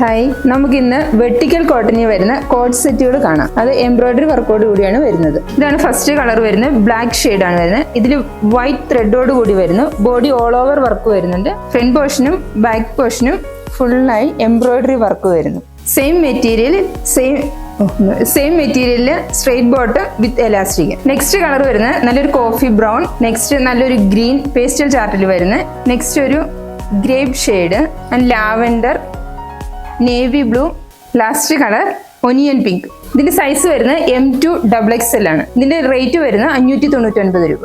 Hi, നമുക്കിന്ന് vertical കോട്ടണിൽ വരുന്ന കോട്ട് സെറ്റുകൾ കാണാം. അത് എംബ്രോയിഡറി വർക്കോട് കൂടിയാണ് വരുന്നത്. ഇതാണ് ഫസ്റ്റ് കളർ വരുന്നത്, ബ്ലാക്ക് ഷെയ്ഡ് ആണ് വരുന്നത്. ഇതിൽ വൈറ്റ് ത്രെഡോട് കൂടി വരുന്നു. ബോഡി ഓൾ ഓവർ വർക്ക് വരുന്നുണ്ട്. ഫ്രണ്ട് പോർഷനും ബാക്ക് പോർഷനും ഫുള്ളായി എംബ്രോയിഡറി വർക്ക് വരുന്നു. സെയിം മെറ്റീരിയലിൽ സ്ട്രെയിറ്റ് ബോട്ടം വിത്ത് എലാസ്റ്റിക്. നെക്സ്റ്റ് കളർ വരുന്നത് നല്ലൊരു കോഫി ബ്രൗൺ. നെക്സ്റ്റ് നല്ലൊരു ഗ്രീൻ പേസ്റ്റൽ ചാർട്ടിൽ വരുന്നത്. നെക്സ്റ്റ് ഒരു grape shade and lavender, navy blue, last colour onion pink. ഇതിന്റെ സൈസ് വരുന്നത് M2 XXL ആണ്. ഇതിന്റെ റേറ്റ് വരുന്നത് 599 രൂപ.